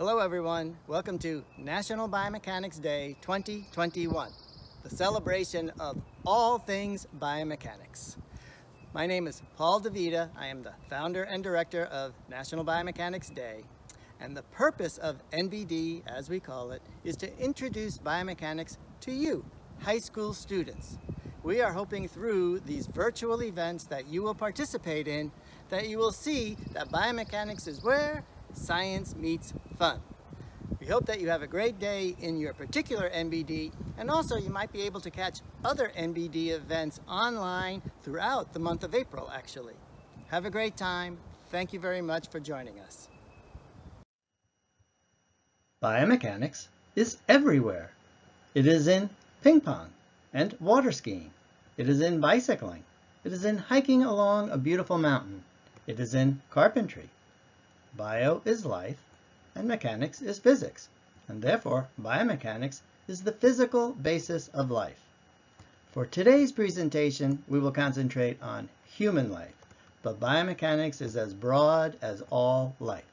Hello everyone, welcome to National Biomechanics Day 2021, the celebration of all things biomechanics. My name is Paul DeVita. I am the founder and director of National Biomechanics Day, and the purpose of NBD, as we call it, is to introduce biomechanics to you, high school students. We are hoping through these virtual events that you will participate in, that you will see that biomechanics is where science meets fun. We hope that you have a great day in your particular NBD, and also you might be able to catch other NBD events online throughout the month of April, actually. Have a great time. Thank you very much for joining us. Biomechanics is everywhere. It is in ping pong and water skiing. It is in bicycling. It is in hiking along a beautiful mountain. It is in carpentry. Bio is life, and mechanics is physics, and therefore biomechanics is the physical basis of life. For today's presentation, we will concentrate on human life, but biomechanics is as broad as all life.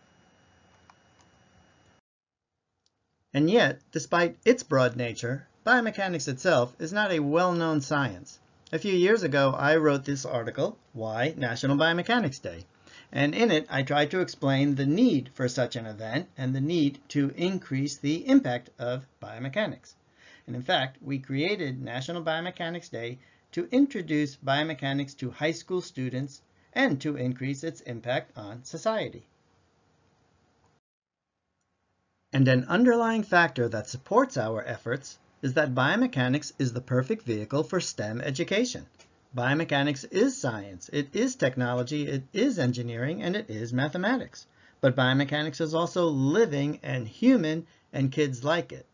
And yet, despite its broad nature, biomechanics itself is not a well-known science. A few years ago, I wrote this article, Why National Biomechanics Day? And in it, I tried to explain the need for such an event and the need to increase the impact of biomechanics. And in fact, we created National Biomechanics Day to introduce biomechanics to high school students and to increase its impact on society. And an underlying factor that supports our efforts is that biomechanics is the perfect vehicle for STEM education. Biomechanics is science, it is technology, it is engineering, and it is mathematics. But biomechanics is also living and human, and kids like it.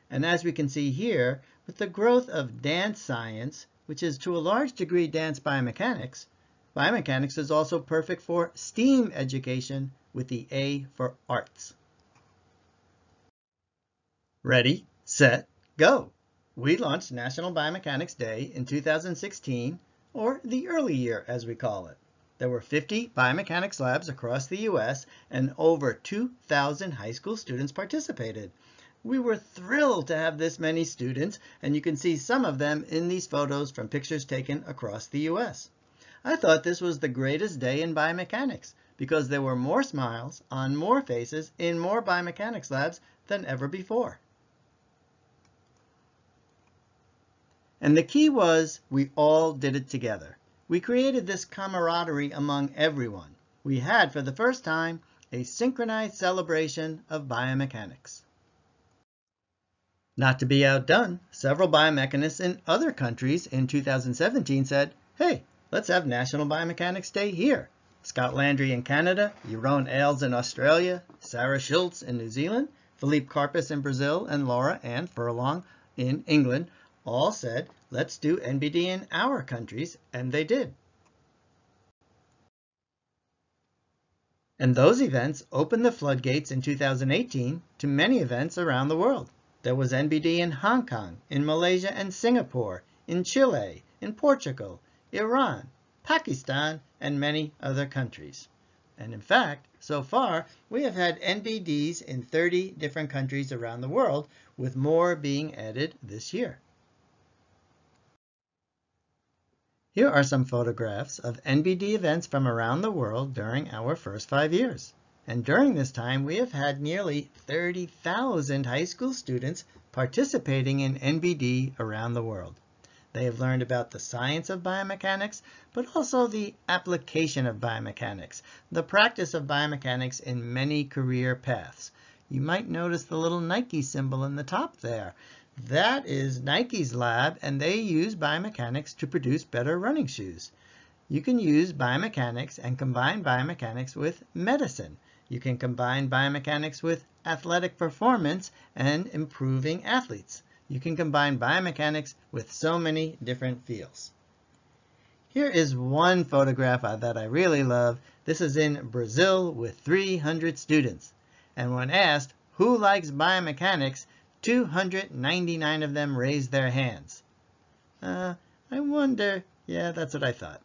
And as we can see here, with the growth of dance science, which is to a large degree dance biomechanics, biomechanics is also perfect for STEAM education with the A for arts. Ready, set, go! We launched National Biomechanics Day in 2016, or the early year as we call it. There were 50 biomechanics labs across the US and over 2,000 high school students participated. We were thrilled to have this many students, and you can see some of them in these photos from pictures taken across the US. I thought this was the greatest day in biomechanics because there were more smiles on more faces in more biomechanics labs than ever before. And the key was we all did it together. We created this camaraderie among everyone. We had, for the first time, a synchronized celebration of biomechanics. Not to be outdone, several biomechanists in other countries in 2017 said, hey, let's have National Biomechanics Day here. Scott Landry in Canada, Jeroen Ailes in Australia, Sarah Schultz in New Zealand, Philippe Carpus in Brazil, and Laura Ann Furlong in England all said, let's do NBD in our countries, and they did. And those events opened the floodgates in 2018 to many events around the world. There was NBD in Hong Kong, in Malaysia and Singapore, in Chile, in Portugal, Iran, Pakistan, and many other countries. And in fact, so far, we have had NBDs in 30 different countries around the world, with more being added this year. Here are some photographs of NBD events from around the world during our first 5 years. And during this time, we have had nearly 30,000 high school students participating in NBD around the world. They have learned about the science of biomechanics, but also the application of biomechanics, the practice of biomechanics in many career paths. You might notice the little Nike symbol in the top there. That is Nike's lab, and they use biomechanics to produce better running shoes. You can use biomechanics and combine biomechanics with medicine. You can combine biomechanics with athletic performance and improving athletes. You can combine biomechanics with so many different fields. Here is one photograph that I really love. This is in Brazil with 300 students. And when asked who likes biomechanics, 299 of them raised their hands. I wonder, yeah, that's what I thought.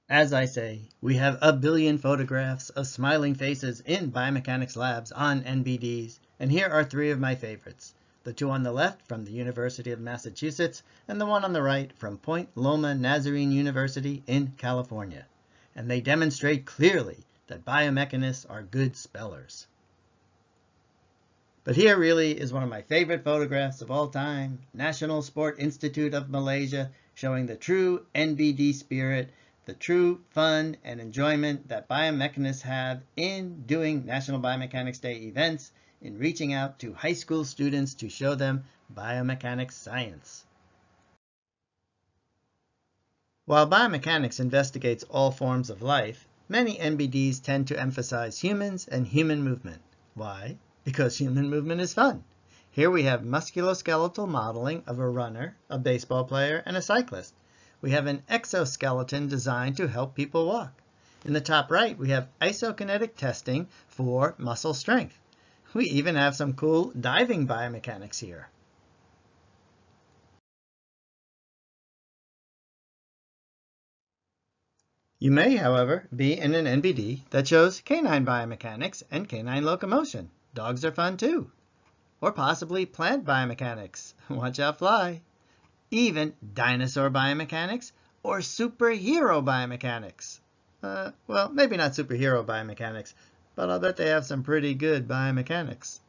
As I say, we have a billion photographs of smiling faces in biomechanics labs on NBDs, and here are three of my favorites. The two on the left from the University of Massachusetts, and the one on the right from Point Loma Nazarene University in California. And they demonstrate clearly that biomechanists are good spellers. But here really is one of my favorite photographs of all time, National Sport Institute of Malaysia, showing the true NBD spirit, the true fun and enjoyment that biomechanists have in doing National Biomechanics Day events, in reaching out to high school students to show them biomechanics science. While biomechanics investigates all forms of life, many NBDs tend to emphasize humans and human movement. Why? Because human movement is fun. Here we have musculoskeletal modeling of a runner, a baseball player, and a cyclist. We have an exoskeleton designed to help people walk. In the top right, we have isokinetic testing for muscle strength. We even have some cool diving biomechanics here. You may, however, be in an NBD that shows canine biomechanics and canine locomotion. Dogs are fun too. Or possibly plant biomechanics. Watch out, fly. Even dinosaur biomechanics or superhero biomechanics. Well, maybe not superhero biomechanics, but I'll bet they have some pretty good biomechanics.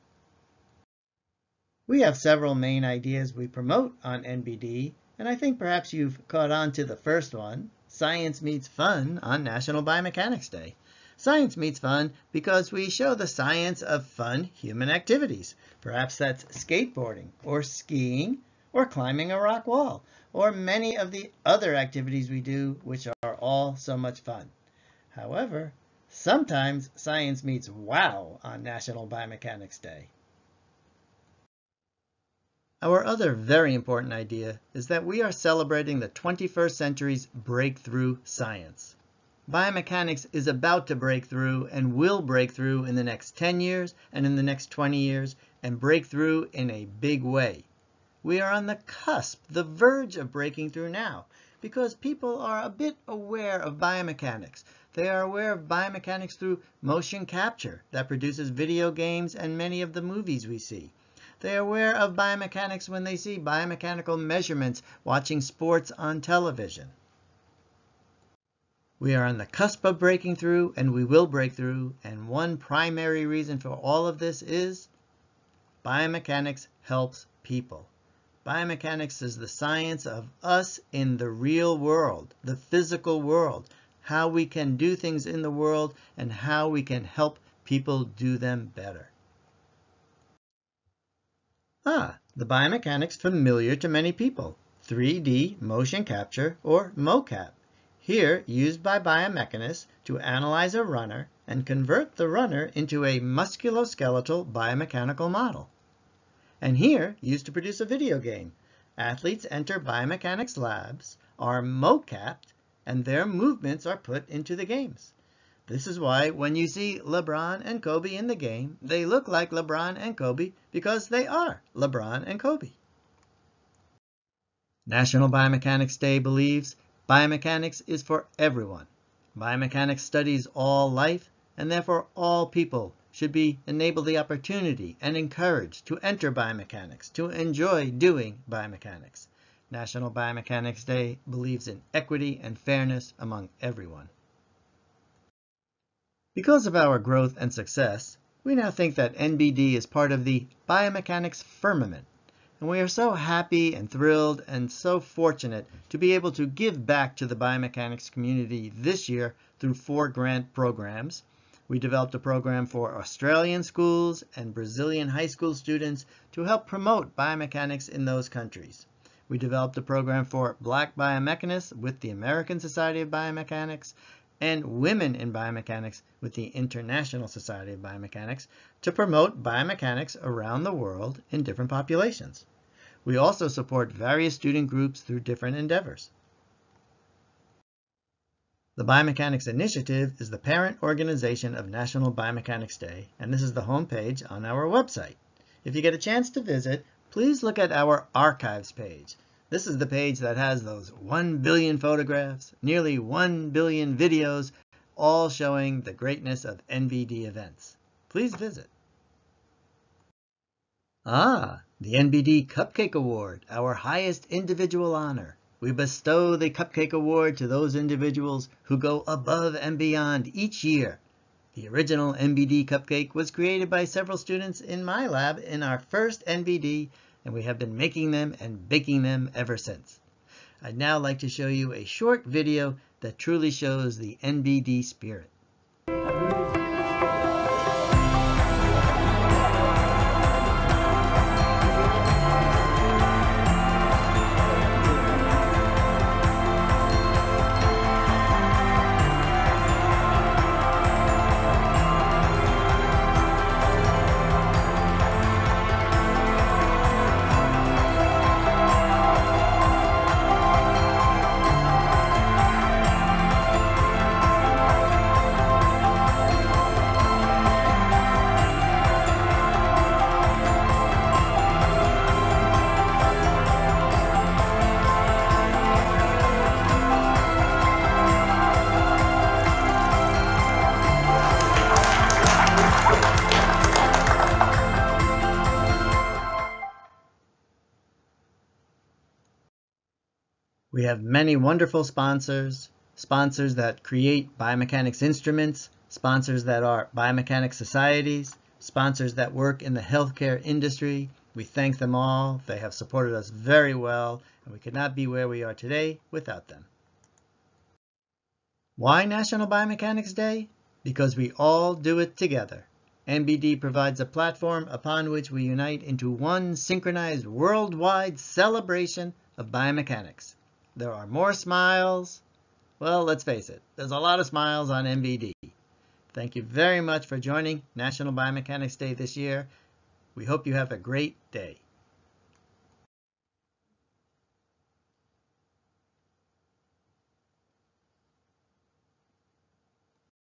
We have several main ideas we promote on NBD, and I think perhaps you've caught on to the first one. Science meets fun on National Biomechanics Day. Science meets fun because we show the science of fun human activities. Perhaps that's skateboarding, or skiing, or climbing a rock wall, or many of the other activities we do which are all so much fun. However, sometimes science meets wow on National Biomechanics Day. Our other very important idea is that we are celebrating the 21st century's breakthrough science. Biomechanics is about to break through and will break through in the next 10 years and in the next 20 years and break through in a big way. We are on the cusp, the verge of breaking through now, because people are a bit aware of biomechanics. They are aware of biomechanics through motion capture that produces video games and many of the movies we see. They are aware of biomechanics when they see biomechanical measurements watching sports on television. We are on the cusp of breaking through, and we will break through, and one primary reason for all of this is biomechanics helps people. Biomechanics is the science of us in the real world, the physical world, how we can do things in the world, and how we can help people do them better. The biomechanics familiar to many people, 3D motion capture, or mocap. Here used by biomechanists to analyze a runner and convert the runner into a musculoskeletal biomechanical model. And here used to produce a video game. Athletes enter biomechanics labs, are mocapped, and their movements are put into the games. This is why when you see LeBron and Kobe in the game, they look like LeBron and Kobe because they are LeBron and Kobe. National Biomechanics Day believes biomechanics is for everyone. Biomechanics studies all life, and therefore all people should be enabled the opportunity and encouraged to enter biomechanics, to enjoy doing biomechanics. National Biomechanics Day believes in equity and fairness among everyone. Because of our growth and success, we now think that NBD is part of the biomechanics firmament, and we are so happy and thrilled and so fortunate to be able to give back to the biomechanics community this year through 4 grant programs. We developed a program for Australian schools and Brazilian high school students to help promote biomechanics in those countries. We developed a program for Black biomechanists with the American Society of Biomechanics and Women in Biomechanics with the International Society of Biomechanics to promote biomechanics around the world in different populations. We also support various student groups through different endeavors. The Biomechanics Initiative is the parent organization of National Biomechanics Day, and this is the home page on our website. If you get a chance to visit, please look at our archives page. This is the page that has those 1 billion photographs, nearly 1 billion videos, all showing the greatness of NBD events. Please visit. The NBD Cupcake Award, our highest individual honor. We bestow the Cupcake Award to those individuals who go above and beyond each year. The original NBD cupcake was created by several students in my lab in our first NBD, and we have been making them and baking them ever since. I'd now like to show you a short video that truly shows the NBD spirit. We have many wonderful sponsors that create biomechanics instruments, sponsors that are biomechanics societies, sponsors that work in the healthcare industry. We thank them all. They have supported us very well, and we could not be where we are today without them. Why National Biomechanics Day? Because we all do it together. NBD provides a platform upon which we unite into one synchronized worldwide celebration of biomechanics. There are more smiles. Well, let's face it, there's a lot of smiles on NBD. Thank you very much for joining National Biomechanics Day this year. We hope you have a great day.